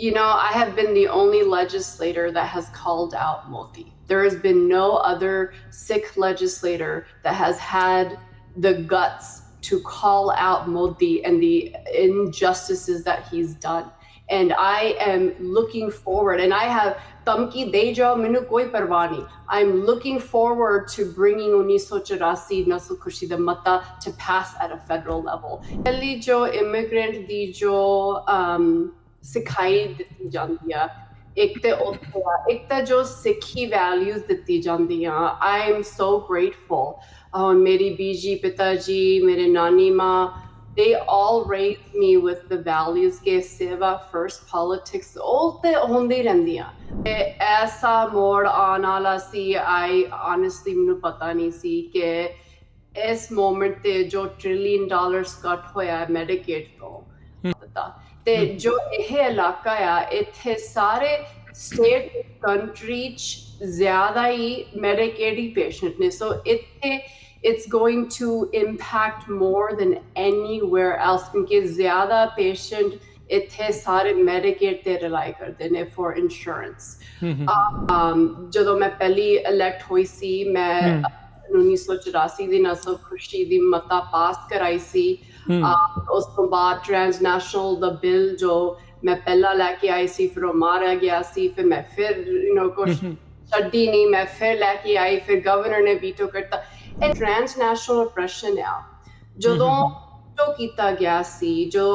I have been the only legislator that has called out Modi. There has been no other Sikh legislator that has had the guts to call out Modi and the injustices that he's done. And I am looking forward, and I have tamki de jao minu koi parwah nahi. I'm looking forward to bringing 1984 Nasl Khushi da Mata to pass at a federal level. Delhi jo immigrant di jo ਸਿਖਾਈ ਦਿੱਤੀ ਜਾਂਦੀ ਆ ਇੱਕ ਤੇ ਉੱਥੇ ਆ ਇੱਕ ਤਾਂ ਜੋ ਸਿੱਖੀ ਵੈਲਿਊਜ਼ ਦਿੱਤੀ ਜਾਂਦੀਆਂ ਆਈ ਐਮ ਸੋ ਗ੍ਰੇਟਫੁਲ ਮੇਰੀ ਬੀਜੀ ਪਿਤਾ ਜੀ ਮੇਰੇ ਨਾਨੀ ਮਾਂ they all raised me with the values ਕਿ ਸੇਵਾ first politics ਉਹ ਤੇ ਹੁੰਦੀ ਰਹਿੰਦੀਆਂ ਤੇ ਐਸਾ ਮੋੜ ਆਉਣ ਵਾਲਾ ਸੀ I honestly ਮੈਨੂੰ ਪਤਾ ਨਹੀਂ ਸੀ ਕਿ ਇਸ ਮੋਮੈਂਟ ਤੇ ਜੋ $1 trillion ਕੱਟ ਹੋਇਆ ਮੈਡੀਕੇਡ ਤੋਂ ਤੇ ਜੋ ਇਹ ਇਲਾਕਾ ਆ ਇੱਥੇ ਸਾਰੇ ਸਟੇਟ ਕੰਟਰੀ 'ਚ ਜ਼ਿਆਦਾ ਹੀ ਮੈਡੀਕੇਡ ਹੀ ਪੇਸ਼ੈਂਟ ਨੇ ਸੋ ਇੱਥੇ it's going to impact more than anywhere else ਕਿਉਂਕਿ ਜ਼ਿਆਦਾ ਪੇਸ਼ੈਂਟ ਇੱਥੇ ਸਾਰੇ ਮੈਡੀਕੇਡ ਤੇ ਰਿਲਾਈ ਕਰਦੇ ਨੇ ਫॉर ਇੰਸ਼ੋਰੈਂਸ ਜਦੋਂ ਮੈਂ ਪਹਿਲੀ ਇਲੈਕਟ ਹੋਈ ਸੀ ਮੈਂ 1984 ਦੀ ਨਸਲ ਖੁਸ਼ੀ ਦੀ ਮਤਾ ਪਾਸ ਕਰਾਈ ਸੀ ਉਸ ਤੋਂ ਬਾਅਦ ਟ੍ਰਾਂਸਨੈਸ਼ਨਲ ਦਾ ਬਿੱਲ ਜੋ ਮੈਂ ਪਹਿਲਾਂ ਲੈ ਕੇ ਆਈ ਸੀ ਫਿਰ ਉਹ ਮਾਰਿਆ ਗਿਆ ਸੀ ਫਿਰ ਮੈਂ ਫਿਰ ਕੁਛ ਛੱਡੀ ਨਹੀਂ ਮੈਂ ਫਿਰ ਲੈ ਕੇ ਆਈ ਫਿਰ ਗਵਰਨਰ ਨੇ ਵੀਟੋ ਕਰਤਾ ਇਹ ਟ੍ਰਾਂਸਨੈਸ਼ਨਲ ਆਪਰੇਸ਼ਨ ਆ ਜਦੋਂ ਜੋ ਕੀਤਾ ਗਿਆ ਸੀ ਜੋ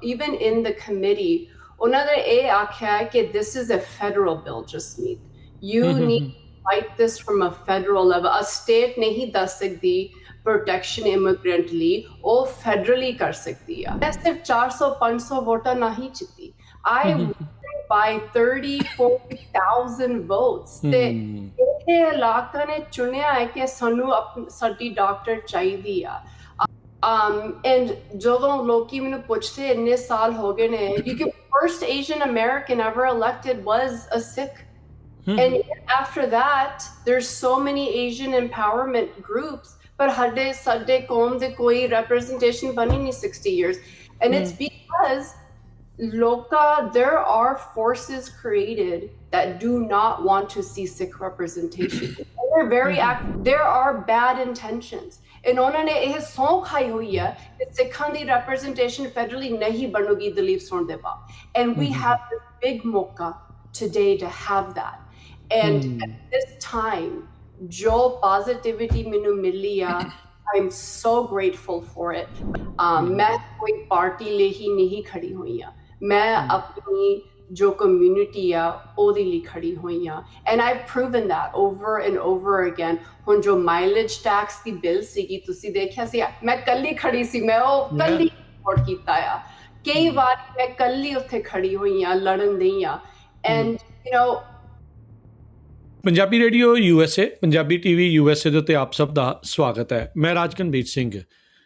even in the committee ਉਹਨਾਂ ਨੇ ਇਹ ਆਖਿਆ ਕਿ this is a federal bill Jasmeet you need fight this from a federal level a state ਨਹੀਂ ਦੱਸ ਸਕਦੀ protection immigrant ਲਈ ਉਹ federally ਕਰ ਸਕਦੀ ਆ ਮੈਂ ਸਿਰਫ 400-500 ਵੋਟਾਂ ਨਹੀਂ ਜਿੱਤੀ I won by 30,000-40,000 votes ਤੇ ਇਹ ਇਲਾਕਾ ਨੇ ਚੁਣਿਆ ਹੈ ਕਿ ਸਾਨੂੰ ਸਾਡੀ ਡਾਕਟਰ ਚਾਹੀਦੀ ਆ and ਜਦੋਂ ਲੋਕੀ ਮੈਨੂੰ ਪੁੱਛਦੇ ਇੰਨੇ ਸਾਲ ਹੋ ਗਏ ਨੇ ਕਿਉਂਕਿ first Asian American ever elected was a Sikh and after that there's so many Asian empowerment groups but ਸਾਡੇ ਕੌਮ ਦੇ ਕੋਈ representation ਬਣੀ ਨਹੀਂ 60 years and it's because there are forces created that do not want to see Sikh representation they're very active there are bad intentions and ਉਹਨਾਂ ਨੇ ਇਹ ਸੌਂ ਖਾਈ ਹੋਈ ਹੈ ਕਿ ਸਿੱਖਾਂ ਦੀ representation federally ਨਹੀਂ ਬਣੂਗੀ ਦਲੀਪ ਸੋਣ ਦੇ ਬਾਅਦ and we have this big ਮੌਕਾ today to have that and at this time jo positivity ਮੈਨੂੰ ਮਿਲੀ ਆ I'm so grateful for it ਮੈਂ ਕੋਈ ਪਾਰਟੀ ਲਈ ਹੀ ਨਹੀਂ ਖੜੀ ਹੋਈ ਆ ਮੈਂ ਆਪਣੀ ਜੋ ਕਮਿਊਨਿਟੀ ਆ ਉਹਦੇ ਲਈ ਖੜੀ ਹੋਈ ਆ and I've proven that over and over again ਹੁਣ ਜੋ ਮਾਈਲੇਜ ਟੈਕਸ ਦੀ ਬਿੱਲ ਸੀਗੀ ਤੁਸੀਂ ਦੇਖਿਆ ਸੀ ਮੈਂ ਕੱਲੀ ਖੜੀ ਸੀ ਮੈਂ ਉਹ ਕੱਲੀ ਸਪੋਰਟ ਕੀਤਾ ਆ ਕਈ ਵਾਰ ਮੈਂ ਕੱਲੀ ਉੱਥੇ ਖੜੀ ਹੋਈ ਆ ਲੜਨ ਨਹੀਂ ਆ and Punjabi radio USA Punjabi TV USA ਦੇ ਉੱਤੇ ਆਪ ਸਭ ਦਾ ਸਵਾਗਤ ਹੈ ਮੈਂ ਰਾਜਕਨਵੀਰ ਸਿੰਘ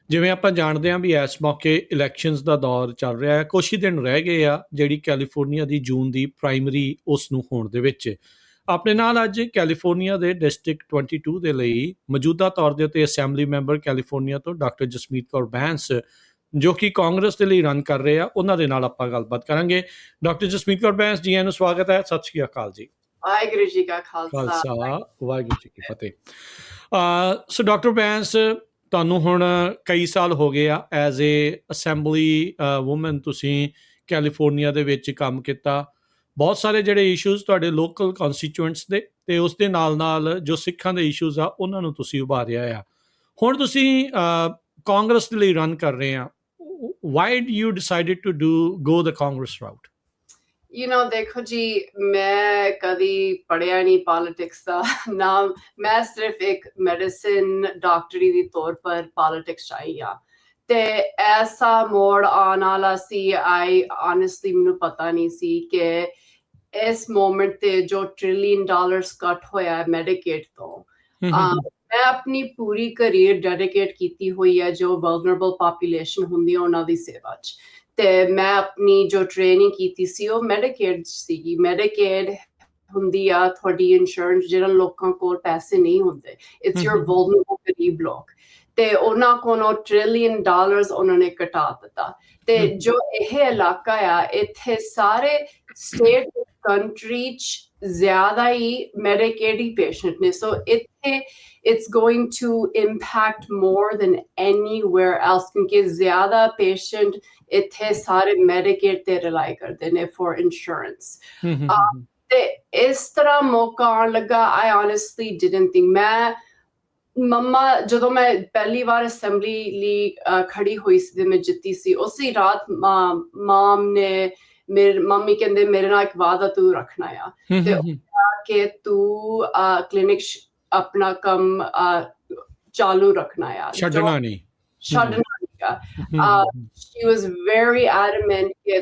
ਜਿਵੇਂ ਆਪਾਂ ਜਾਣਦੇ ਹਾਂ ਵੀ ਇਸ ਮੌਕੇ ਇਲੈਕਸ਼ਨਸ ਦਾ ਦੌਰ ਚੱਲ ਰਿਹਾ ਹੈ ਕੁਛ ਹੀ ਦਿਨ ਰਹਿ ਗਏ ਆ ਜਿਹੜੀ ਕੈਲੀਫੋਰਨੀਆ ਦੀ ਜੂਨ ਦੀ ਪ੍ਰਾਇਮਰੀ ਉਸ ਨੂੰ ਹੋਣ ਦੇ ਵਿੱਚ ਆਪਣੇ ਨਾਲ ਅੱਜ ਕੈਲੀਫੋਰਨੀਆ ਦੇ ਡਿਸਟ੍ਰਿਕਟ 22 ਦੇ ਲਈ ਮੌਜੂਦਾ ਤੌਰ ਦੇ ਉੱਤੇ ਅਸੈਂਬਲੀ ਮੈਂਬਰ ਕੈਲੀਫੋਰਨੀਆ ਤੋਂ ਡਾਕਟਰ ਜਸਮੀਤ ਕੌਰ ਬੈਂਸ ਜੋ ਕਿ ਕਾਂਗਰਸ ਦੇ ਲਈ ਰਨ ਕਰ ਰਹੇ ਆ ਉਹਨਾਂ ਦੇ ਨਾਲ ਆਪਾਂ ਗੱਲਬਾਤ ਕਰਾਂਗੇ ਡਾਕਟਰ ਜਸਮੀਤ ਕੌਰ ਬੈਂਸ ਜੀ ਨੂੰ ਸਵਾਗਤ ਹੈ ਸਤਿ ਸ਼੍ਰੀ ਅਕਾਲ ਜੀ ਵਾਹਿਗੁਰੂ ਜੀ ਕਾ ਖਾਲਸਾ ਵਾਹਿਗੁਰੂ ਜੀ ਕੀ ਫਤਿਹ ਸੋ ਡਾਕਟਰ ਬੈਂਸ ਤੁਹਾਨੂੰ ਹੁਣ ਕਈ ਸਾਲ ਹੋ ਗਏ ਆ ਐਜ਼ ਏ ਅਸੈਂਬਲੀ ਵੂਮਨ ਤੁਸੀਂ ਕੈਲੀਫੋਰਨੀਆ ਦੇ ਵਿੱਚ ਕੰਮ ਕੀਤਾ ਬਹੁਤ ਸਾਰੇ ਜਿਹੜੇ ਇਸ਼ੂਜ਼ ਤੁਹਾਡੇ ਲੋਕਲ ਕਨਸਟੀਚੂਐਂਟਸ ਦੇ ਅਤੇ ਉਸ ਦੇ ਨਾਲ ਨਾਲ ਜੋ ਸਿੱਖਾਂ ਦੇ ਇਸ਼ੂਜ਼ ਆ ਉਹਨਾਂ ਨੂੰ ਤੁਸੀਂ ਉਭਾਰਿਆ ਆ ਹੁਣ ਤੁਸੀਂ ਕਾਂਗਰਸ ਦੇ ਲਈ ਰਨ ਕਰ ਰਹੇ ਆ why you decided to go the Congress route ਦੇਖੋ ਜੀ ਮੈਂ ਕਦੀ ਪੜ੍ਹਿਆ ਨਹੀਂ ਪੋਲਿਟਿਕਸ ਦਾ ਨਾ ਮੈਂ ਸਿਰਫ ਇੱਕ ਮੈਡੀਸਿਨ ਡਾਕਟਰੀ ਦੇ ਤੌਰ ਪਰ ਪੋਲਿਟਿਕਸ ਆਈ ਆ ਤੇ ਐਸਾ ਮੋੜ ਆਉਣ ਵਾਲਾ ਸੀ I honestly ਮੈਨੂੰ ਪਤਾ ਨਹੀਂ ਸੀ ਕਿ ਇਸ ਮੋਮੈਂਟ ਤੇ ਜੋ $1 trillion ਕੱਟ ਹੋਇਆ ਮੈਡੀਕੇਡ ਤੋਂ ਮੈਂ ਆਪਣੀ ਪੂਰੀ ਕਰੀਅਰ ਡੈਡੀਕੇਟ ਕੀਤੀ ਹੋਈ ਹੈ ਜੋ ਵਲਨਰੇਬਲ ਪਾਪੂਲੇਸ਼ਨ ਹੁੰਦੀ ਹੈ ਉਹਨਾਂ ਦੀ ਸੇਵਾ 'ਚ ਤੇ ਮੈਂ ਆਪਣੀ ਜੋ ਟ੍ਰੇਨਿੰਗ ਕੀਤੀ ਸੀ ਉਹ ਮੈਡੀਕੇਡ ਸੀਗੀ ਮੈਡੀਕੇਡ ਹੁੰਦੀ ਆ ਤੁਹਾਡੀ ਇੰਸ਼ੋਰੈਂਸ ਜਿਹਨਾਂ ਲੋਕਾਂ ਕੋਲ ਪੈਸੇ ਨਹੀਂ ਹੁੰਦੇ ਇਟਸ ਯੂਰ ਵਲਨਰੇਬਲ ਗਰੀਬ ਲੋਕ ਤੇ ਉਹਨਾਂ ਕੋਲੋਂ $1 trillion ਉਹਨਾਂ ਨੇ ਘਟਾ ਦਿੱਤਾ ਤੇ ਜੋ ਇਹ ਇਲਾਕਾ ਆ ਇੱਥੇ ਸਾਰੇ ਸਟੇਟ ਕੰਟਰੀ ਚ ਜ਼ਿਆਦਾ ਹੀ ਮੈਡੀਕੇਡ ਹੀ ਪੇਸ਼ੈਂਟ ਨੇ ਸੋ ਇੱਥੇ it's going to impact more than anywhere else ਕਿਉਂਕਿ ਜ਼ਿਆਦਾ ਪੇਸ਼ੈਂਟ ਇੱਥੇ ਸਾਰੇ ਮੈਡੀਕੇਡ ਤੇ ਰਿਲਾਈ ਕਰਦੇ ਨੇ for insurance ਤੇ ਇਸ ਤਰ੍ਹਾਂ ਮੌਕਾ ਆਉਣ ਲੱਗਾ I honestly didn't think ਮੈਂ ਮੰਮਾ ਜਦੋਂ ਮੈਂ ਪਹਿਲੀ ਵਾਰ ਅਸੈਂਬਲੀ ਲਈ ਖੜੀ ਹੋਈ ਸੀ ਤੇ ਮੈਂ ਜਿੱਤੀ ਸੀ ਉਸੇ ਰਾਤ ਮਾਮ ਨੇ ਮੇਰੇ ਮੰਮੀ ਕਹਿੰਦੇ ਮੇਰੇ ਨਾਲ ਇੱਕ ਵਾਅਦਾ ਤੂੰ ਰੱਖਣਾ ਆ ਤੇ ਕਿ ਤੂੰ ਕਲੀਨਿਕ ਆਪਣਾ ਕੰਮ ਚਾਲੂ ਰੱਖਣਾ ਆ ਛੱਡਣਾ ਨਹੀਂ she was very adamant ਕਿ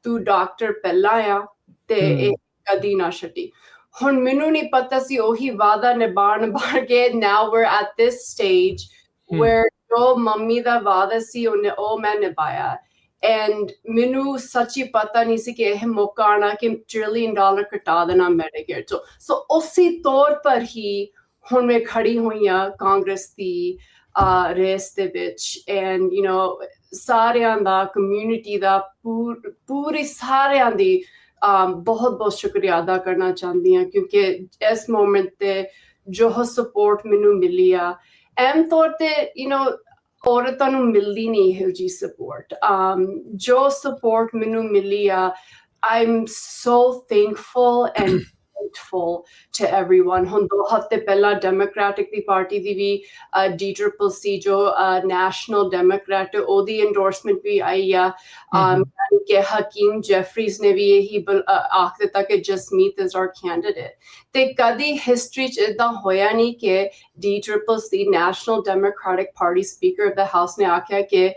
ਤੂੰ ਡਾਕਟਰ ਪਹਿਲਾਂ ਆ ਤੇ ਇਹ ਕਦੀ ਨਾ ਛੱਡੀ ਹੁਣ ਮੈਨੂੰ ਨਹੀਂ ਪਤਾ ਸੀ ਉਹੀ ਵਾਅਦਾ ਨਿਭਾਣ ਕੇ now we're at this stage where ਜੋ ਮੰਮੀ ਦਾ ਵਾਅਦਾ ਸੀ ਉਹ ਮੈਂ ਨਿਭਾਇਆ and ਮੈਨੂੰ ਸੱਚੀ ਪਤਾ ਨਹੀਂ ਸੀ ਕਿ ਇਹ ਮੌਕਾ ਆਣਾ ਕਿ $1 trillion ਘਟਾ ਦੇਣਾ ਮੈਡੀਕੇਅਰ ਤੋਂ ਸੋ ਉਸੇ ਤੌਰ ਪਰ ਹੀ ਹੁਣ ਮੈਂ ਖੜੀ ਹੋਈ ਆ ਕਾਂਗਰਸ ਦੀ ਰੇਸ ਦੇ ਵਿੱਚ and you know ਸਾਰਿਆਂ ਦਾ ਕਮਿਊਨਿਟੀ ਦਾ ਪੂਰੀ ਸਾਰਿਆਂ ਦੀ ਬਹੁਤ ਬਹੁਤ ਸ਼ੁਕਰੀਆ ਅਦਾ ਕਰਨਾ ਚਾਹੁੰਦੀ ਹਾਂ ਕਿਉਂਕਿ ਇਸ ਮੋਮੈਂਟ ਤੇ ਜੋ ਸਪੋਰਟ ਮੈਨੂੰ ਮਿਲੀ ਆ ਆਮ ਤੌਰ ਤੇ you know ਔਰਤਾਂ ਨੂੰ ਮਿਲਦੀ ਨਹੀਂ ਇਹੋ ਜਿਹੀ ਸਪੋਰਟ ਜੋ ਸਪੋਰਟ ਮੈਨੂੰ ਮਿਲੀ ਆ I'm so thankful and grateful to everyone ਹੁਣ 2 ਹਫ਼ਤੇ ਪਹਿਲਾਂ ਡੈਮੋਕ੍ਰੈਟਿਕ ਦੀ ਪਾਰਟੀ ਦੀ ਵੀ DCCC ਜੋ ਨੈਸ਼ਨਲ ਡੈਮੋਕ੍ਰੈਟ ਉਹਦੀ ਇੰਡੋਰਸਮੈਂਟ ਵੀ ਆਈ ਆ ਕਿ ਹਕੀਮ ਜੈਫਰੀਜ਼ ਨੇ ਵੀ ਇਹੀ ਆਖ ਦਿੱਤਾ ਕਿ ਜਸਮੀਤ is our candidate ਤੇ ਕਦੀ ਹਿਸਟਰੀ ਚ ਏਦਾਂ ਹੋਇਆ ਨਹੀਂ ਕਿ DCCC national democratic party speaker of the house ਨੇ ਆਖਿਆ ਕਿ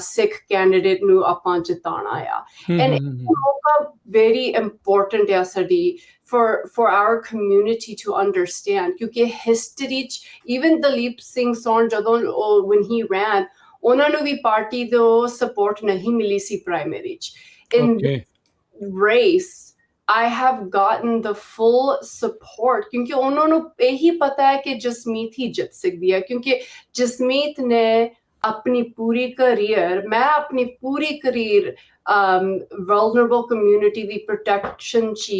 ਸਿੱਖ ਕੈਂਡੀਡੇਟ ਨੂੰ ਆਪਾਂ ਜਿਤਾਉਣਾ ਆ and ਇਹ ਮੌਕਾ very important ਆ ਸਾਡੀ for our community to understand ਕਿਉਂਕਿ ਹਿਸਟਰੀ ਚ even ਦਲੀਪ ਸਿੰਘ ਸੋਨ ਜਦੋਂ when he ran ਉਹਨਾਂ ਨੂੰ ਵੀ ਪਾਰਟੀ ਤੋਂ ਸਪੋਰਟ ਨਹੀਂ ਮਿਲੀ ਸੀ ਪ੍ਰਾਇਮਰੀ ਚ in race I have gotten the full support ਕਿਉਂਕਿ ਉਹਨਾਂ ਨੂੰ ਇਹੀ ਪਤਾ ਹੈ ਕਿ ਜਸਮੀਤ ਹੀ ਜਿੱਤ ਸਕਦੀ ਹੈ ਕਿਉਂਕਿ ਜਸਮੀਤ ਨੇ ਆਪਣੀ ਪੂਰੀ ਕਰੀਅਰ ਮੈਂ ਆਪਣੀ ਪੂਰੀ ਕਰੀਅਰ vulnerable community ਦੀ ਪ੍ਰੋਟੈਕਸ਼ਨ ਚ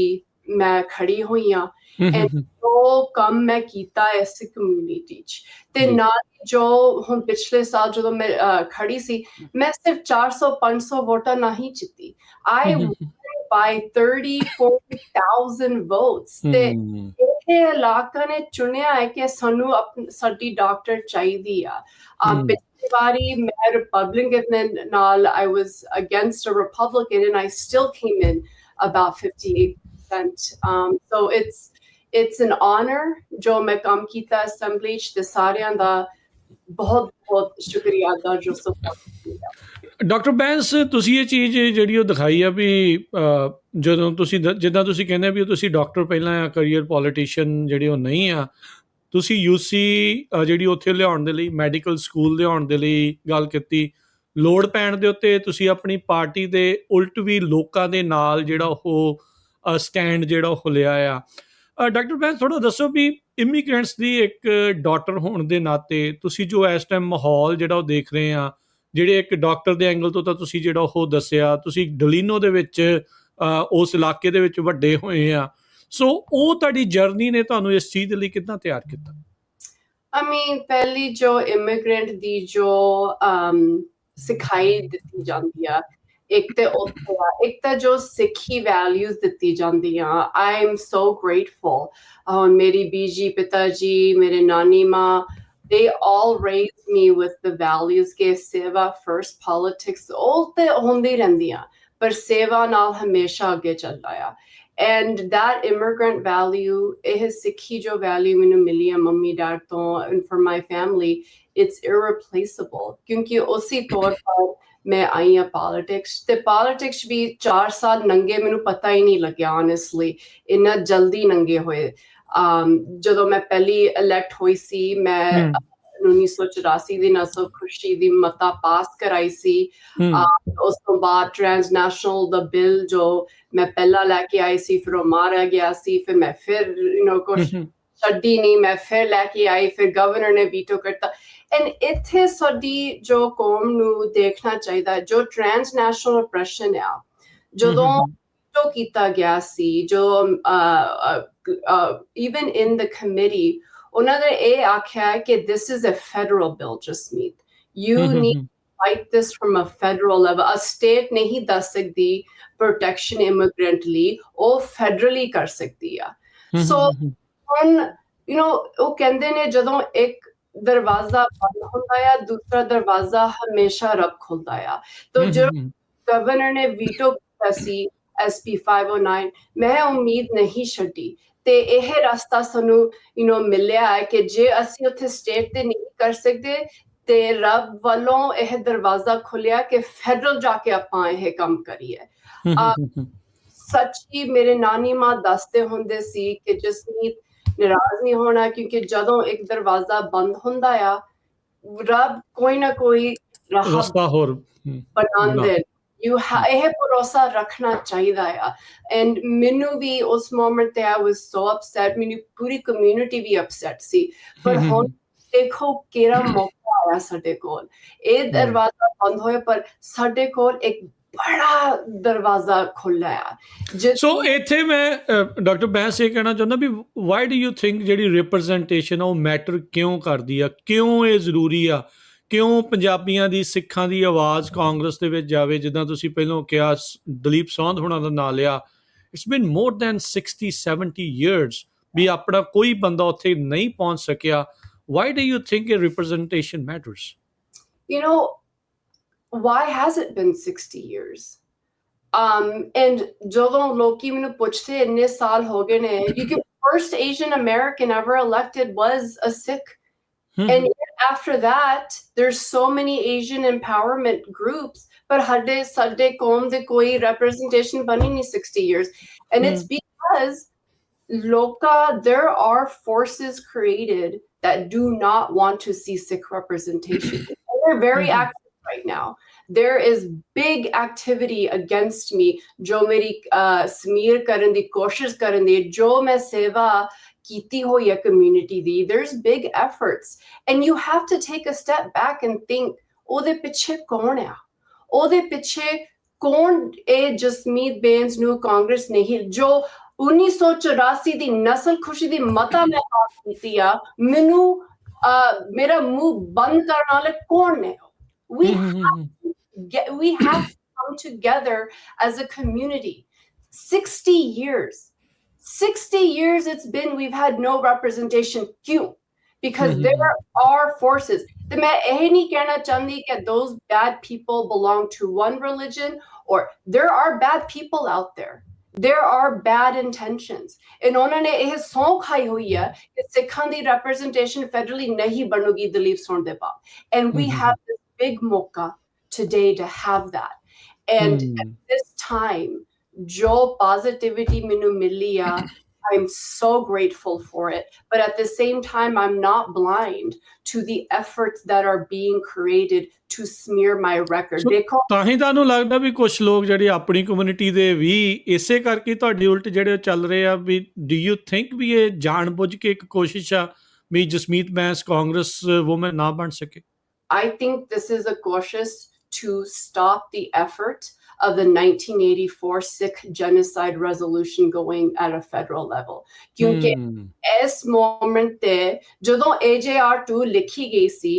ਮੈਂ ਖੜੀ ਹੋਈ ਹਾਂ ਜੋ ਕੰਮ ਮੈਂ ਕੀਤਾ ਇਸ ਕਮਿਊਨਿਟੀ ਚ ਤੇ ਨਾਲ ਜੋ ਹੁਣ ਪਿਛਲੇ ਸਾਲ ਜਦੋਂ ਮੈਂ ਖੜੀ ਸੀ ਮੈਂ ਸਿਰਫ 400-500 ਵੋਟਾਂ ਨਹੀਂ ਜਿੱਤੀ I won by 30,000-40,000 votes ਤੇ ਇਹ ਇਲਾਕਾ ਨੇ ਚੁਣਿਆ ਹੈ ਕਿ ਸਾਨੂੰ ਸਾਡੀ ਡਾਕਟਰ ਚਾਹੀਦੀ ਆ ਪਿਛਲੀ ਵਾਰੀ ਮੈਂ ਰਿਪਬਲਿਕਨ ਨਾਲ I was against a Republican and I still came in about 58%. So it's an honor ਜੋ ਮੈਂ ਕੰਮ ਕੀਤਾ ਅਸੈਂਬਲੀ ਚ ਤੇ ਸਾਰਿਆਂ ਦਾ ਬਹੁਤ ਬਹੁਤ ਸ਼ੁਕਰੀਆ ਅਦਾ ਜੋ ਸਪੋਰਟ ਕੀਤਾ ਡਾਕਟਰ ਬੈਂਸ ਤੁਸੀਂ ਇਹ ਚੀਜ਼ ਜਿਹੜੀ ਉਹ ਦਿਖਾਈ ਆ ਵੀ ਜਦੋਂ ਤੁਸੀਂ ਜਿੱਦਾਂ ਤੁਸੀਂ ਕਹਿੰਦੇ ਵੀ ਤੁਸੀਂ ਡਾਕਟਰ ਪਹਿਲਾਂ ਆ ਕਰੀਅਰ ਪੋਲੀਟੀਸ਼ੀਅਨ ਜਿਹੜੀ ਉਹ ਨਹੀਂ ਆ ਤੁਸੀਂ UC ਜਿਹੜੀ ਉੱਥੇ ਲਿਆਉਣ ਦੇ ਲਈ ਮੈਡੀਕਲ ਸਕੂਲ ਲਿਆਉਣ ਦੇ ਲਈ ਗੱਲ ਕੀਤੀ ਲੋੜ ਪੈਣ ਦੇ ਉੱਤੇ ਤੁਸੀਂ ਆਪਣੀ ਪਾਰਟੀ ਦੇ ਉਲਟ ਵੀ ਲੋਕਾਂ ਦੇ ਨਾਲ ਜਿਹੜਾ ਉਹ ਸਟੈਂਡ ਜਿਹੜਾ ਉਹ ਲਿਆ ਆ ਡਾਕਟਰ ਬੈਂਸ ਥੋੜ੍ਹਾ ਦੱਸੋ ਵੀ ਇਮੀਗ੍ਰੈਂਟਸ ਦੀ ਇੱਕ ਡਾਕਟਰ ਹੋਣ ਦੇ ਨਾਤੇ ਤੁਸੀਂ ਜੋ ਇਸ ਟਾਈਮ ਮਾਹੌਲ ਜਿਹੜਾ ਉਹ ਦੇਖ ਰਹੇ ਆ ਜਿਹੜੇ ਇੱਕ ਡਾਕਟਰ ਦੇ ਐਂਗਲ ਤੋਂ ਤਾਂ ਤੁਸੀਂ ਜਿਹੜਾ ਉਹ ਦੱਸਿਆ ਤੁਸੀਂ ਡਲੀਨੋ ਦੇ ਵਿੱਚ ਉਸ ਇਲਾਕੇ ਦੇ ਵਿੱਚ ਵੱਡੇ ਹੋਏ ਆ ਸੋ ਉਹ ਤੁਹਾਡੀ ਜਰਨੀ ਨੇ ਤੁਹਾਨੂੰ ਇਸ ਚੀਜ਼ ਦੇ ਲਈ ਕਿੱਦਾਂ ਤਿਆਰ ਕੀਤਾ I mean ਪਹਿਲੀ ਜੋ ਇਮੀਗ੍ਰੈਂਟ ਦੀ ਜੋ ਸਿਖਾਈ ਦਿੱਤੀ ਜਾਂਦੀ ਆ ਇੱਕ ਤੇ ਉੱਥੇ ਆ ਇੱਕ ਤਾਂ ਜੋ ਸਿੱਖੀ ਵੈਲਿਊਜ਼ ਦਿੱਤੀ ਜਾਂਦੀ ਆ I am so grateful ਮੇਰੀ ਬੀਜੀ ਪਿਤਾ ਜੀ ਮੇਰੇ ਨਾਨੀ ਮਾਂ they all raised me with the values ਕਿ ਸੇਵਾ first politics ਉਹ ਤੇ ਹੁੰਦੀ ਰਹਿੰਦੀਆਂ ਪਰ ਸੇਵਾ ਨਾਲ ਹਮੇਸ਼ਾ ਅੱਗੇ ਚੱਲਦਾ ਆ and that immigrant value ਇਹ ਸਿੱਖੀ ਜੋ value ਮੈਨੂੰ ਮਿਲੀ ਆ ਮੰਮੀ ਡੈਡ ਤੋਂ and for my family it's irreplaceable ਕਿਉਂਕਿ ਉਸੇ ਤੌਰ ਪਰ ਮੈਂ ਆਈ ਹਾਂ ਪੋਲਿਟਿਕਸ ਤੇ ਪੋਲਿਟਿਕਸ ਵੀ 4 ਸਾਲ ਨੰਗੇ ਮੈਨੂੰ ਪਤਾ ਹੀ ਨਹੀਂ ਲੱਗਿਆ honestly ਇੰਨਾ ਜਲਦੀ ਨੰਗੇ ਹੋਏ ਜਦੋਂ ਮੈਂ ਪਹਿਲੀ ਇਲੈਕਟ ਹੋਈ ਸੀ ਮੈਂ 1984 ਦੀ ਨਸਲ ਖੁਸ਼ੀ ਦੀ ਮਤਾ ਪਾਸ ਕਰਾਈ ਸੀ ਉਸ ਤੋਂ ਬਾਅਦ ਟ੍ਰਾਂਸਨੈਸ਼ਨਲ ਦਾ ਬਿੱਲ ਜੋ ਮੈਂ ਪਹਿਲਾਂ ਲੈ ਕੇ ਆਈ ਸੀ ਫਿਰ ਉਹ ਮਾਰਿਆ ਗਿਆ ਸੀ ਫਿਰ ਮੈਂ ਫਿਰ ਕੁਛ ਛੱਡੀ ਨਹੀਂ ਮੈਂ ਫਿਰ ਲੈ ਕੇ ਆਈ ਫਿਰ ਗਵਰਨਰ ਨੇ ਵੀਟੋ ਕਰਤਾ ਐਂਡ ਇੱਥੇ ਸਾਡੀ ਜੋ ਕੌਮ ਨੂੰ ਦੇਖਣਾ ਚਾਹੀਦਾ, ਜੋ ਟ੍ਰਾਂਸਨੈਸ਼ਨਲ ਆਪਰੈਸ਼ਨ ਆ, ਜਦੋਂ ਜੋ ਕੀਤਾ ਗਿਆ ਸੀ, ਜੋ even in the committee, ਉਹਨਾਂ ਨੇ ਇਹ ਆਖਿਆ ਕਿ this is a federal bill, Jasmeet. You need to fight this from a federal level. A state ਨਹੀਂ ਦੱਸ ਸਕਦੀ protection immigrant ਲਈ, ਉਹ federally ਕਰ ਸਕਦੀ ਆ। So ਹੁਣ ਉਹ ਕਹਿੰਦੇ ਨੇ ਜਦੋਂ ਇੱਕ ਦਰਵਾਜ਼ਾ ਬੰਦ ਹੁੰਦਾ ਆ, ਦੂਸਰਾ ਦਰਵਾਜ਼ਾ ਹਮੇਸ਼ਾ ਰੱਬ ਖੁੱਲਦਾ ਆ। ਤਾਂ ਜਦੋਂ ਗਵਰਨਰ ਨੇ ਵੀਟੋ ਕੀਤਾ ਸੀ SB 509, ਮੈਂ ਉਮੀਦ ਨਹੀਂ ਛੱਡੀ ਤੇ ਇਹ ਰਸਤਾ ਸਾਨੂੰ ਮਿਲਿਆ ਹੈ ਕਿ ਜੇ ਅਸੀਂ ਉੱਥੇ ਸਟੇਟ ਤੇ ਨਹੀਂ ਕਰ ਸਕਦੇ ਤੇ ਰੱਬ ਵੱਲੋਂ ਇਹ ਦਰਵਾਜ਼ਾ ਖੁੱਲਿਆ ਕਿ ਫੈਡਰਲ ਜਾ ਕੇ ਆਪਾਂ ਇਹ ਕੰਮ ਕਰੀਏ। ਸੱਚੀ ਮੇਰੇ ਨਾਨੀ ਮਾਂ ਦੱਸਦੇ ਹੁੰਦੇ ਸੀ ਕਿ ਜਸਮੀਤ ਨਾਰਾਜ਼ ਨਹੀਂ ਹੋਣਾ, ਕਿਉਂਕਿ ਜਦੋਂ ਇੱਕ ਦਰਵਾਜ਼ਾ ਬੰਦ ਹੁੰਦਾ ਆ, ਰੱਬ ਕੋਈ ਨਾ ਕੋਈ ਰਸਤਾ ਹੋਰ ਬਣਾਉਂਦੇ। ਇਹ ਭਰੋਸਾ ਰੱਖਣਾ ਚਾਹੀਦਾ ਆ। ਐਂਡ ਮੈਨੂੰ ਵੀ ਉਸ ਮੋਮੈਂਟ ਤੇ I was so upset, ਮੈਨੂੰ ਪੂਰੀ ਕਮਿਊਨਿਟੀ ਵੀ ਅਪਸੈਟ ਸੀ। ਪਰ ਹੁਣ ਦੇਖੋ ਕਿਹੜਾ ਮੌਕਾ ਆਇਆ ਸਾਡੇ ਕੋਲ, ਇਹ ਦਰਵਾਜ਼ਾ ਬੰਦ ਹੋਇਆ ਪਰ ਸਾਡੇ ਕੋਲ ਇੱਕ ਬੜਾ ਦਰਵਾਜ਼ਾ ਖੁੱਲ੍ਹਾ ਆ। ਸੋ ਇੱਥੇ ਮੈਂ ਡਾਕਟਰ ਬੈਂਸ ਇਹ ਕਹਿਣਾ ਚਾਹੁੰਦਾ V Y do you think ਜਿਹੜੀ ਰਿਪਰੈਜ਼ੈਂਟੇਸ਼ਨ ਆ ਉਹ ਮੈਟਰ ਕਿਉਂ ਕਰਦੀ ਆ, ਕਿਉਂ ਇਹ ਜ਼ਰੂਰੀ ਆ, ਕਿਉਂ ਪੰਜਾਬੀਆਂ ਦੀ ਸਿੱਖਾਂ ਦੀ ਆਵਾਜ਼ ਕਾਂਗਰਸ ਦੇ ਵਿੱਚ ਜਾਵੇ? ਜਿੱਦਾਂ ਤੁਸੀਂ ਪਹਿਲਾਂ ਕਿਹਾ, ਦਲੀਪ ਸੌਂਧ ਹੋਣਾ ਦਾ ਨਾਂ ਲਿਆ, it's been more than 60-70 years ਵੀ ਆਪਣਾ ਕੋਈ ਬੰਦਾ ਉੱਥੇ ਨਹੀਂ ਪਹੁੰਚ ਸਕਿਆ। ਵਾਈ ਡੂ ਯੂ ਥਿੰਕ ਇਹ representation matters? Why has it been 60 years? And ਜਦੋਂ ਲੋਕੀ ਮੈਨੂੰ ਪੁੱਛਦੇ ਇੰਨੇ ਸਾਲ ਹੋ ਗਏ ਨੇ, ਕਿਉਂਕਿ first Asian American ever elected was a Sikh. And after that, there's so many Asian empowerment groups, but ਸਾਡੇ ਕੌਮ ਦੇ ਕੋਈ representation ਬਣੀ ਨਹੀਂ 60 years. And it's because there are forces created that do not want to see Sikh representation. And they're very active right now. There is big activity against me, jo meri smear karan di koshish karan di, jo main seva ਕੀਤੀ ਹੋਈ ਹੈ community the. There's big efforts and you have to take a step back and think, ਉਹਦੇ ਪਿੱਛੇ ਕੌਣ ਆ? ਉਹਦੇ ਪਿੱਛੇ ਕੌਣ? ਇਹ ਜਸਮੀਤ ਬੇਂਸ ਨੂੰ ਕਾਂਗਰਸ ਨਹੀਂ, ਜੋ 1984 ਦੀ ਨਸਲ ਖੁਸ਼ੀ ਦੀ ਮਤਾ ਮੈਂ ਪਾਸ ਕੀਤੀ ਆ, ਮੈਨੂੰ ਮੇਰਾ ਮੂੰਹ ਬੰਦ ਕਰਨ ਵਾਲੇ ਕੌਣ ਨੇ? We have to come together as a community. 60 years it's been, we've had no representation. Kyun? Because there are forces. ਤੇ ਮੈਂ ਇਹ ਨਹੀਂ ਕਹਿਣਾ ਚਾਹੁੰਦੀ ਕਿ those bad people belong to one religion, or there are bad people out there. There are bad intentions. And ਉਹਨਾਂ ਨੇ ਇਹ ਸਹੁੰ ਖਾਈ ਹੋਈ ਹੈ ਕਿ ਸਿੱਖਾਂ ਦੀ representation federally ਨਹੀਂ ਬਣੂਗੀ ਦਲੀਪ ਸੌਂਧ ਦੇ ਬਾਅਦ. And we have this big mauka today to have that. And at this time, jo positivity minu miliya, I'm so grateful for it. But at the same time, I'm not blind to the efforts that are being created to smear my record. ਤਾਂ ਹੀ ਤੁਹਾਨੂੰ ਲੱਗਦਾ ਵੀ ਕੁਝ ਲੋਕ ਜਿਹੜੇ ਆਪਣੀ community ਦੇ ਵੀ ਇਸੇ ਕਰਕੇ ਤੁਹਾਡੀ ਉਲਟ ਜਿਹੜੇ ਚੱਲ ਰਹੇ ਆ, ਵੀ ਡੂ ਯੂ ਥਿੰਕ ਵੀ ਇਹ ਜਾਣਬੁੱਝ ਕੇ ਇੱਕ ਕੋਸ਼ਿਸ਼ ਆ ਵੀ ਜਸਮੀਤ ਬੈਂਸ ਕਾਂਗਰਸ ਵੂਮਨ ਨਾ ਬਣ ਸਕੇ? I think this is a cautious to stop the effort of the 1984 Sikh genocide resolution going at a federal level. Kyunki ਇਸ moment ਤੇ ਜਦੋਂ AJR2 ਲਿਖੀ ਗਈ ਸੀ,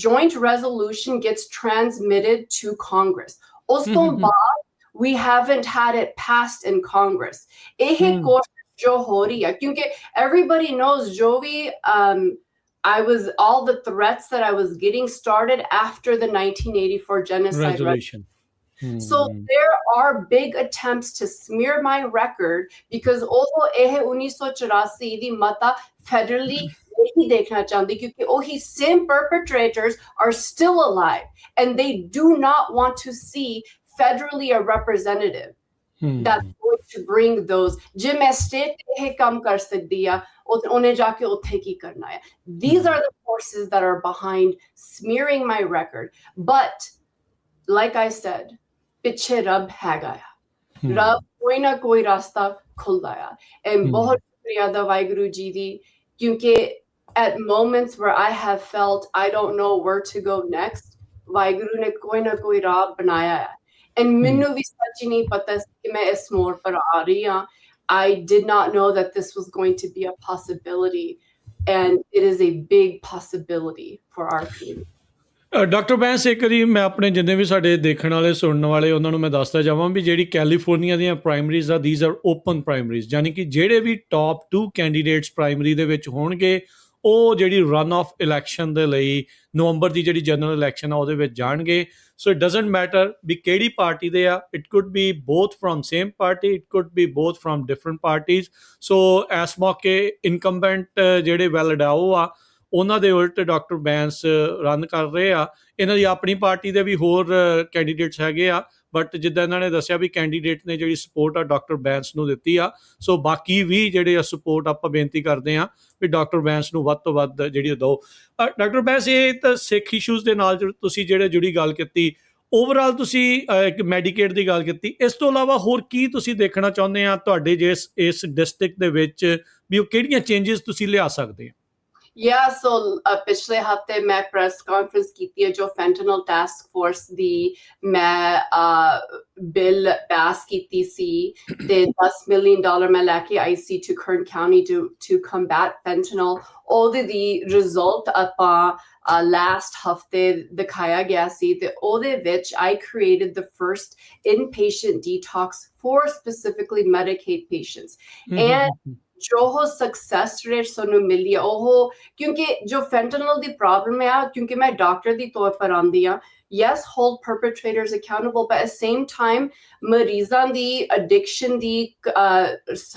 joint resolution gets transmitted to Congress. ਉਸ ਤੋਂ ਬਾਅਦ we haven't had it passed in Congress. ਇਹ ਕੋਸ਼ਿਸ਼ ਜੋ ਹੋ ਰਹੀ ਹੈ, ਕਿਉਂਕਿ everybody knows ਜੋ ਵੀ all the threats that I was getting started after the 1984 genocide resolution. So there are big attempts to smear my record because although ਇਹ 1984 ਦੀ ਮਤਾ federally ਨਹੀਂ ਦੇਖਣਾ ਚਾਹੁੰਦੀ, ਕਿਉਂਕਿ ਉਹੀ same perpetrators are still alive and they do not want to see federally a representative that's going to bring those. ਜੇ ਮੈਂ state ਤੇ ਇਹ ਕੰਮ ਕਰ ਸਕਦੀ ਆ, ਉਹਨੇ ਜਾ ਕੇ ਉੱਥੇ ਕੀ ਕਰਨਾ ਹੈ? These are the forces that are behind smearing my record. But like I said, ਪਿੱਛੇ ਰੱਬ ਹੈਗਾ ਆ, ਰੱਬ ਕੋਈ ਨਾ ਕੋਈ ਰਸਤਾ ਖੁੱਲਦਾ ਆ। ਬਹੁਤ ਸ਼ੁਕਰੀਆ ਦਾ ਵਾਹਿਗੁਰੂ ਜੀ ਦੀ, ਕਿਉਂਕਿ at moments where I have felt I don't know where to go next, Waheguru ਨੇ ਕੋਈ ਨਾ ਕੋਈ ਰਾਹ ਬਣਾਇਆ ਹੈ। And ਮੈਨੂੰ ਵੀ ਸੱਚ ਹੀ ਨਹੀਂ ਪਤਾ ਸੀ ਕਿ ਮੈਂ ਇਸ ਮੋੜ ਪਰ ਆ ਰਹੀ ਹਾਂ। I did not know that this was going to be a possibility, and it is a big possibility for our community. Doctor Bains, ਇੱਕ ਵਾਰੀ ਮੈਂ ਆਪਣੇ ਜਿੰਨੇ ਵੀ ਸਾਡੇ ਦੇਖਣ ਵਾਲੇ ਸੁਣਨ ਵਾਲੇ ਉਹਨਾਂ ਨੂੰ ਮੈਂ ਦੱਸਦਾ ਜਾਵਾਂ ਵੀ ਜਿਹੜੀ ਕੈਲੀਫੋਰਨੀਆ ਦੀਆਂ ਪ੍ਰਾਇਮਰੀਜ਼ ਆ, ਥੀਜ਼ ਆਰ ਓਪਨ ਪ੍ਰਾਇਮਰੀਜ਼, ਯਾਨੀ ਕਿ ਜਿਹੜੇ ਵੀ ਟੌਪ 2 ਕੈਂਡੀਡੇਟਸ ਪ੍ਰਾਇਮਰੀ ਦੇ ਵਿੱਚ ਹੋਣਗੇ ਉਹ ਜਿਹੜੀ ਰਨ ਆਫ ਇਲੈਕਸ਼ਨ ਦੇ ਲਈ ਨਵੰਬਰ ਦੀ ਜਿਹੜੀ ਜਨਰਲ ਇਲੈਕਸ਼ਨ ਆ ਉਹਦੇ ਵਿੱਚ ਜਾਣਗੇ। ਸੋ ਇਟ ਡਜ਼ਨਟ ਮੈਟਰ ਵੀ ਕਿਹੜੀ ਪਾਰਟੀ ਦੇ ਆ, it could be both from same party, it could be both from different parties. So ਇਸ ਮੌਕੇ ਇਨਕੰਬੈਂਟ ਜਿਹੜੇ ਵੈਲਡਾਓ ਆ ਉਹਨਾਂ ਦੇ ਉਲਟ ਡਾਕਟਰ ਬੈਂਸ ਰਨ ਕਰ ਰਹੇ ਆ। ਇਹਨਾਂ ਦੀ ਆਪਣੀ ਪਾਰਟੀ ਦੇ ਵੀ ਹੋਰ ਕੈਂਡੀਡੇਟਸ ਹੈਗੇ ਆ, ਬਟ ਜਿੱਦਾਂ ਇਹਨਾਂ ਨੇ ਦੱਸਿਆ ਵੀ ਕੈਂਡੀਡੇਟ ਨੇ ਜਿਹੜੀ ਸਪੋਰਟ ਆ ਡਾਕਟਰ ਬੈਂਸ ਨੂੰ ਦਿੱਤੀ ਆ। ਸੋ ਬਾਕੀ ਵੀ ਜਿਹੜੇ ਆ ਸਪੋਰਟ ਆਪਾਂ ਬੇਨਤੀ ਕਰਦੇ ਹਾਂ ਵੀ ਡਾਕਟਰ ਬੈਂਸ ਨੂੰ ਵੱਧ ਤੋਂ ਵੱਧ ਜਿਹੜੀ ਦਿਓ। ਡਾਕਟਰ ਬੈਂਸ, ਇਹ ਤਾਂ ਸਿੱਖ ਇਸ਼ੂਜ਼ ਦੇ ਨਾਲ ਤੁਸੀਂ ਜਿਹੜੇ ਜੁੜੀ ਗੱਲ ਕੀਤੀ, ਓਵਰਆਲ ਤੁਸੀਂ ਇੱਕ ਮੈਡੀਕੇਡ ਦੀ ਗੱਲ ਕੀਤੀ, ਇਸ ਤੋਂ ਇਲਾਵਾ ਹੋਰ ਕੀ ਤੁਸੀਂ ਦੇਖਣਾ ਚਾਹੁੰਦੇ ਆ ਤੁਹਾਡੇ ਇਸ ਡਿਸਟ੍ਰਿਕਟ ਦੇ ਵਿੱਚ ਵੀ ਉਹ ਕਿਹੜੀਆਂ ਚੇਂਜਸ ਤੁਸੀਂ ਲਿਆ ਸਕਦੇ ਆ? Yeah, so ਪਿਛਲੇ ਹਫਤੇ ਮੈਂ ਪ੍ਰੈਸ ਕਾਨਫਰੰਸ ਕੀਤੀ ਹੈ ਜੋ ਫੈਂਟਨਲ ਟਾਸਕ ਫੋਰਸ ਦੀ ਮੈਂ ਬਿੱਲ ਪਾਸ ਕੀਤੀ ਸੀ ਤੇ $10 million ਮੈਂ ਲੈ ਕੇ ਆਈ ਸੀ to Kern County to combat fentanyl। ਉਹਦੇ ਦੀ ਰਿਜ਼ਲਟ ਆਪਾਂ ਲਾਸਟ ਹਫਤੇ ਦਿਖਾਇਆ ਗਿਆ ਸੀ ਤੇ ਉਹਦੇ ਵਿੱਚ I created the first inpatient detox for specifically Medicaid patients। And ਜੋ सक्सेस रेट ਸਾਨੂੰ ਮਿਲੀ ਆ ਉਹ ਕਿਉਂਕਿ ਜੋ ਫੈਂਟਨਲ ਦੀ ਪ੍ਰੋਬਲਮ ਆ, ਕਿਉਂਕਿ ਮੈਂ ਡਾਕਟਰ ਦੀ ਤੌਰ ਪਰ ਆਉਂਦੀ ਆ, yes, hold perpetrators accountable, but at the same time ਮਰੀਜ਼ਾਂ ਦੀ addiction ਦੀ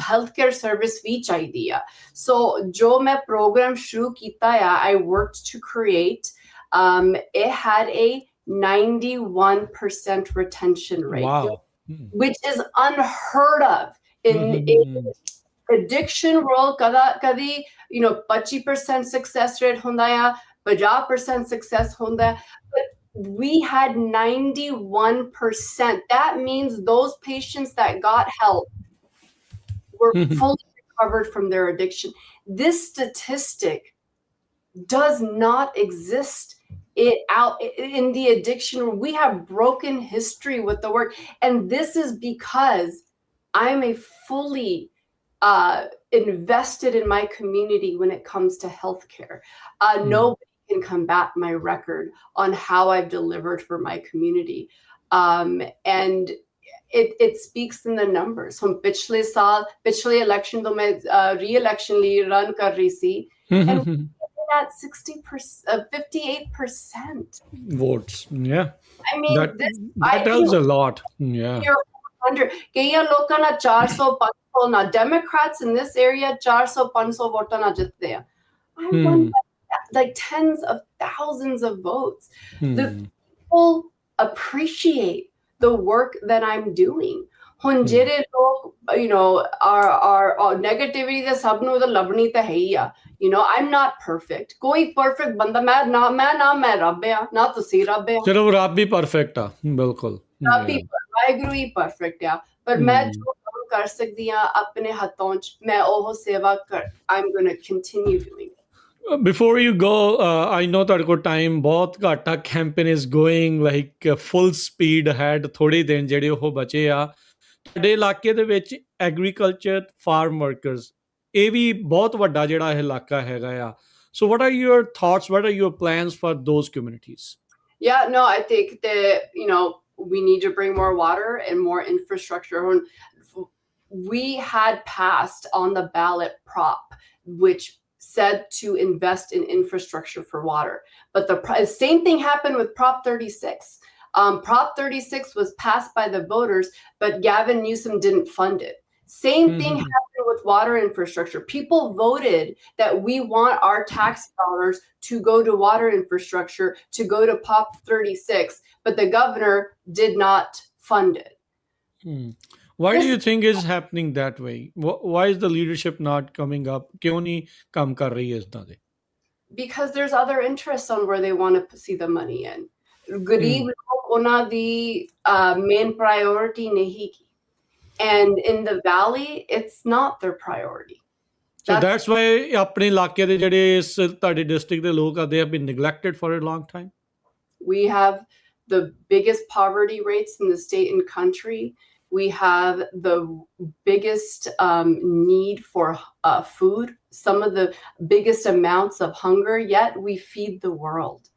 healthcare service ਵੀ ਚਾਹੀਦੀ ਆ। So ਜੋ ਮੈਂ ਪ੍ਰੋਗਰਾਮ ਸ਼ੁਰੂ ਕੀਤਾ ਆ, I worked to create, it had a 91% retention rate। Wow. Which is unheard of in addiction world। ਕਦੀ 25% success rate ਹੁੰਦਾ ਆ, 50% success ਹੁੰਦਾ, but we had 91%। That means those patients that got help were fully recovered from their addiction। This statistic does not exist in the addiction. We have broken history with the work, and this is because I'm a fully invested in my community when it comes to healthcare। Nobody can combat my record on how I've delivered for my community, and it speaks in the numbers। Hum पिछले election तो मैं re-election लिए run कर रही थी, and at 58% votes। Yeah, I mean that tells a lot। Yeah, 100 ਲੋਕਾਂ ਨਾਲ 400-500 ਨਾ Democrats in this area 400-500 ਵੋਟਾਂ ਨਾਲ ਜਿੱਤਦੇ ਆ। I won by like tens of thousands of votes। The people appreciate the work that I'm doing। ਹੁਣ ਜਿਹੜੇ ਲੋਕ are negativity ਦੇ ਸਭ ਨੂੰ ਤਾਂ ਲੱਭਣੀ ਤਾਂ ਹੈ ਹੀ ਆ। I'm not perfect। ਕੋਈ perfect ਬੰਦਾ ਮੈਂ ਰੱਬ ਆ, ਨਾ ਤੁਸੀਂ ਰੱਬ ਆ। ਚਲੋ ਰੱਬ ਵੀ perfect ਆ, ਬਿਲਕੁਲ ਰੱਬ ਹੀ ਵਾਹਿਗੁਰੂ ਹੀ perfect ਆ, ਪਰ ਮੈਂ ਜੋ ਕੰਮ ਕਰ ਸਕਦੀ ਆ ਆਪਣੇ ਹੱਥੋਂ ਚ ਮੈਂ ਉਹ ਸੇਵਾ I'm going to continue doing it। Before you go, I know ਤੁਹਾਡੇ ਕੋਲ ਟਾਈਮ ਬਹੁਤ ਘੱਟ ਆ, campaign is going like full speed head, ਥੋੜੇ ਦਿਨ ਜਿਹੜੇ ਉਹ ਬਚੇ ਆ। ਤੁਹਾਡੇ ਇਲਾਕੇ ਦੇ ਵਿੱਚ ਐਗਰੀਕਲਚਰ ਫਾਰਮ ਵਰਕਰਸ, ਇਹ ਵੀ ਬਹੁਤ ਵੱਡਾ ਜਿਹੜਾ ਇਹ ਇਲਾਕਾ ਹੈਗਾ ਆ। So what are your thoughts, what are your plans for those communities? Yeah, no, I think that we need to bring more water and more infrastructure। We had passed on the ballot prop which said to invest in infrastructure for water, but the same thing happened with Prop 36। Prop 36 was passed by the voters, but Gavin Newsom didn't fund it। Same thing happened with water infrastructure। People voted that we want our tax dollars to go to water infrastructure, to go to Prop 36, but the governor did not fund it। Why do you think is happening that way? Why is the leadership not coming up? ਕਿਉਂ ਨਹੀਂ ਕੰਮ ਕਰ ਰਹੀ ਇਸ ਤਰ੍ਹਾਂ ਦੇ? Because there's other interests on where they want to see the money in। ਗਰੀਬ ਲੋਕ ਉਹਨਾਂ ਦੀ main priority ਨਹੀਂ ਕੀ, and in the valley it's not their priority। So That's that's why ਆਪਣੇ ਇਲਾਕੇ ਦੇ ਜਿਹੜੇ ਇਸ ਤੁਹਾਡੇ ਡਿਸਟ੍ਰਿਕਟ ਦੇ ਲੋਕ ਆ they have been neglected for a long time. we have the biggest poverty rates in the state and country. We have the biggest need for food, some of the biggest amounts of hunger, yet we feed the world.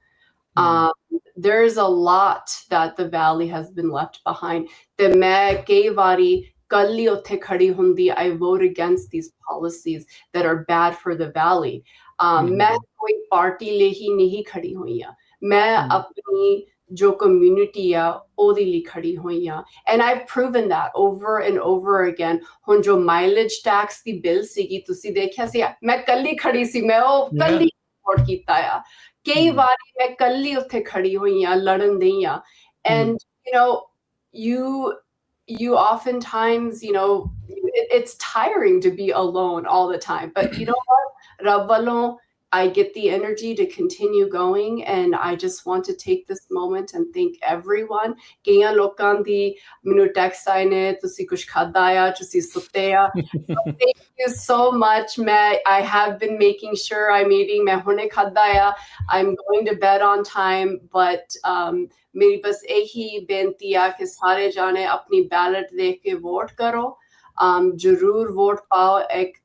There's a lot that the valley has been left behind. ਤੇ ਮੈਂ ਕਈ ਵਾਰੀ ਕੱਲੀ ਉੱਥੇ ਖੜੀ ਹੁੰਦੀ, I vote against these policies that are bad for the valley. ਮੈਂ ਕੋਈ ਪਾਰਟੀ ਲਈ ਹੀ ਨਹੀਂ ਖੜੀ ਹੋਈ ਆ, ਮੈਂ ਆਪਣੀ ਜੋ ਕਮਿਊਨਿਟੀ ਆ ਉਹਦੇ ਲਈ ਖੜੀ ਹੋਈ ਆ, and I've proven that over and over again. ਹੁਣ ਜੋ ਮਾਈਲੇਜ ਟੈਕਸ ਦੀ ਬਿੱਲ ਸੀਗੀ, ਤੁਸੀਂ ਦੇਖਿਆ ਸੀ, ਮੈਂ ਕੱਲੀ ਖੜੀ ਸੀ, ਮੈਂ ਉਹ ਕੱਲੀ ਵੋਟ ਕੀਤਾ ਆ, ਕਈ ਵਾਰੀ ਮੈਂ ਕੱਲੀ ਉੱਥੇ ਖੜੀ ਹੋਈ ਆ, ਲੜਨ ਦੀ ਆ, and you oftentimes, it's tiring to be alone all the time, but you know what, ਰੱਬ ਵੱਲੋਂ I get the energy to continue going, and I just want to take this moment and thank everyone. ਕਈਆਂ ਲੋਕਾਂ ਦੀ ਮੈਨੂੰ text ਆਏ ਨੇ, ਤੁਸੀਂ ਕੁਝ ਖਾਧਾ ਆ, ਤੁਸੀਂ ਸੁੱਤੇ ਆ, thank you so much. I have been making sure I'm eating, ਮੈਂ ਹੁਣੇ ਖਾਧਾ ਆ, I'm going to bed on time, but ਮੇਰੀ ਬਸ ਇਹੀ ਬੇਨਤੀ ਆ ਕਿ ਸਾਰੇ ਜਾਣੇ ਆਪਣੀ ਬੈਲਟ ਦੇਖ ਕੇ ਵੋਟ ਕਰੋ, ਜ਼ਰੂਰ ਵੋਟ ਪਾਓ,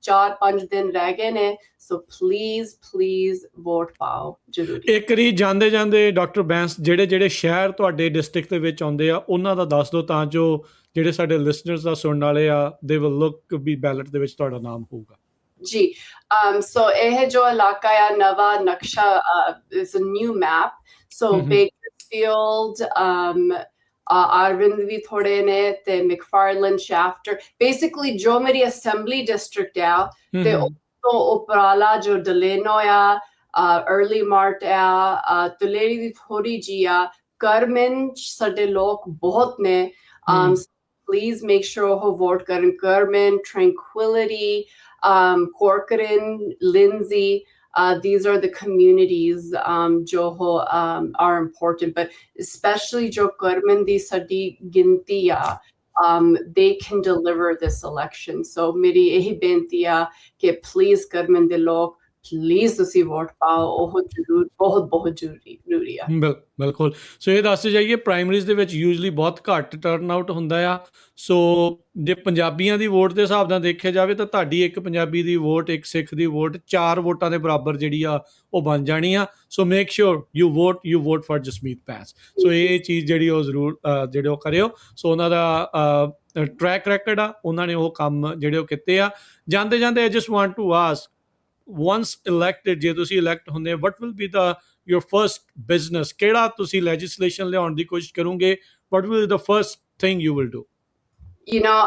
4-5 ਦਿਨ ਰਹਿ ਗਏ ਨੇ, ਸੋ ਪਲੀਜ਼ ਵੋਟ ਪਾਓ ਜ਼ਰੂਰੀ। ਇੱਕ ਵਾਰੀ ਜਾਂਦੇ ਜਾਂਦੇ ਡਾਕਟਰ ਬੈਂਸ ਜਿਹੜੇ ਸ਼ਹਿਰ ਤੁਹਾਡੇ ਡਿਸਟ੍ਰਿਕਟ ਦੇ ਵਿੱਚ ਆਉਂਦੇ ਆ ਉਹਨਾਂ ਦਾ ਦੱਸ ਦਿਓ, ਤਾਂ ਜੋ ਜਿਹੜੇ ਸਾਡੇ ਲਿਸਨਰਸ ਦਾ ਸੁਣਨ ਵਾਲੇ ਆ they will look we belt ਦੇ ਵਿੱਚ ਤੁਹਾਡਾ ਨਾਮ ਹੋਊਗਾ। ਜੀ, ਸੋ ਇਹ ਜੋ ਇਲਾਕਾ ਆ, ਨਵਾਂ ਨਕਸ਼ਾ is a new map, so Bakersfield, Arvind ਵੀ ਥੋੜੇ ਨੇ, ਤੇ McFarland, Shafter, basically ਜੋ ਮੇਰੀ assembly district ਆ, ਤੇ ਤੋਂ ਉਪਰਾਲਾ ਜੋ ਡਲੇਨੋ ਆ, अर्ली मार्ट ਆ, ਤੁਲੇਰੀ ਦੀ ਥੋੜੀ ਜੀ ਆ, ਕਰਮਨ ਸਾਡੇ ਲੋਕ ਬਹੁਤ ਨੇ, please make sure ਉਹ ਵੋਟ ਕਰਨ, ਕਰਮਨ, Tranquility, Corcoran, Lindsay. These are the communities jo are important, but especially jo Karman di sadi ginti ya, they can deliver this election. So meri ehi benti ya ke please Karman de log, please ਤੁਸੀਂ vote ਪਾਓ, ਉਹ ਜ਼ਰੂਰ ਬਹੁਤ ਜ਼ਰੂਰੀ ਆ। ਬਿਲਕੁਲ। ਸੋ ਇਹ ਦੱਸਦੇ ਜਾਈਏ, ਪ੍ਰਾਇਮਰੀਜ਼ ਦੇ ਵਿੱਚ ਯੂਜਲੀ ਬਹੁਤ ਘੱਟ ਟਰਨ ਆਊਟ ਹੁੰਦਾ ਆ, ਸੋ ਜੇ ਪੰਜਾਬੀਆਂ ਦੀ ਵੋਟ ਦੇ ਹਿਸਾਬ ਨਾਲ ਦੇਖਿਆ ਜਾਵੇ ਤਾਂ ਤੁਹਾਡੀ ਇੱਕ ਪੰਜਾਬੀ ਦੀ ਵੋਟ, ਇੱਕ ਸਿੱਖ ਦੀ ਵੋਟ, 4 ਵੋਟਾਂ ਦੇ ਬਰਾਬਰ ਜਿਹੜੀ ਆ ਉਹ ਬਣ ਜਾਣੀ ਆ। So make sure you vote for Jasmeet Bains. So ਇਹ ਚੀਜ਼ ਜਿਹੜੀ ਉਹ ਜ਼ਰੂਰ ਜਿਹੜੇ ਉਹ ਕਰਿਓ। ਸੋ ਉਹਨਾਂ ਦਾ ਟਰੈਕ ਰੈਕਡ ਆ, ਉਹਨਾਂ ਨੇ ਉਹ ਕੰਮ ਜਿਹੜੇ ਉਹ ਕੀਤੇ ਆ। ਜਾਂਦੇ ਜਾਂਦੇ I just want to ask, once elected, ਜੇ ਤੁਸੀਂ elect ਹੁੰਦੇ, what will be your first business? ਕਿਹੜਾ ਤੁਸੀਂ legislation ਲਿਆਉਣ ਦੀ ਕੋਸ਼ਿਸ਼ ਕਰੋਗੇ? What will be the first thing you will do?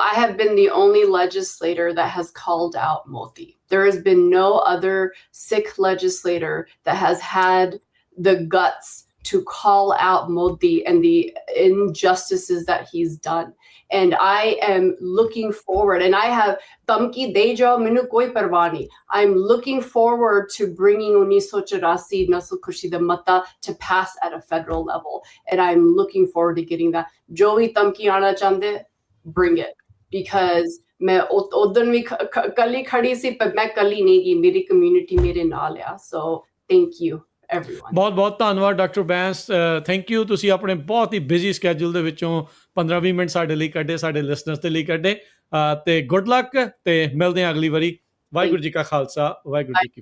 I have been the only legislator that has called out Modi. There has been no other Sikh legislator that has had the guts to call out Modi and the injustices that he's done. And I am looking forward, and I have tamki de jao, minu koi parwah nahi. I'm looking forward to bringing 1984 Nasl Khushi da Mata to pass at a federal level, and I'm looking forward to getting that. Jo bhi tamki aana chahte, bring it, because मैं उधर भी कली खड़ी सी, पर मैं कली नहीं की, मेरी कम्युनिटी मेरे नाल आ। So thank you everyone. ਬਹੁਤ ਬਹੁਤ ਧੰਨਵਾਦ ਡਾਕਟਰ ਬੈਂਸ, ਥੈਂਕ ਯੂ। ਤੁਸੀਂ ਆਪਣੇ ਬਹੁਤ ਹੀ ਬਿਜ਼ੀ ਸਕੈਜੂਲ ਦੇ ਵਿੱਚੋਂ 15-20 ਮਿੰਟ ਸਾਡੇ ਲਈ ਕੱਢੇ, ਸਾਡੇ ਲਿਸਨਰਸ ਦੇ ਲਈ ਕੱਢੇ, ਤੇ ਗੁੱਡ ਲੱਕ, ਤੇ ਮਿਲਦੇ ਹਾਂ ਅਗਲੀ ਵਾਰੀ। ਵਾਹਿਗੁਰੂ ਜੀ ਕਾ ਖਾਲਸਾ, ਵਾਹਿਗੁਰੂ ਜੀ ਕੀ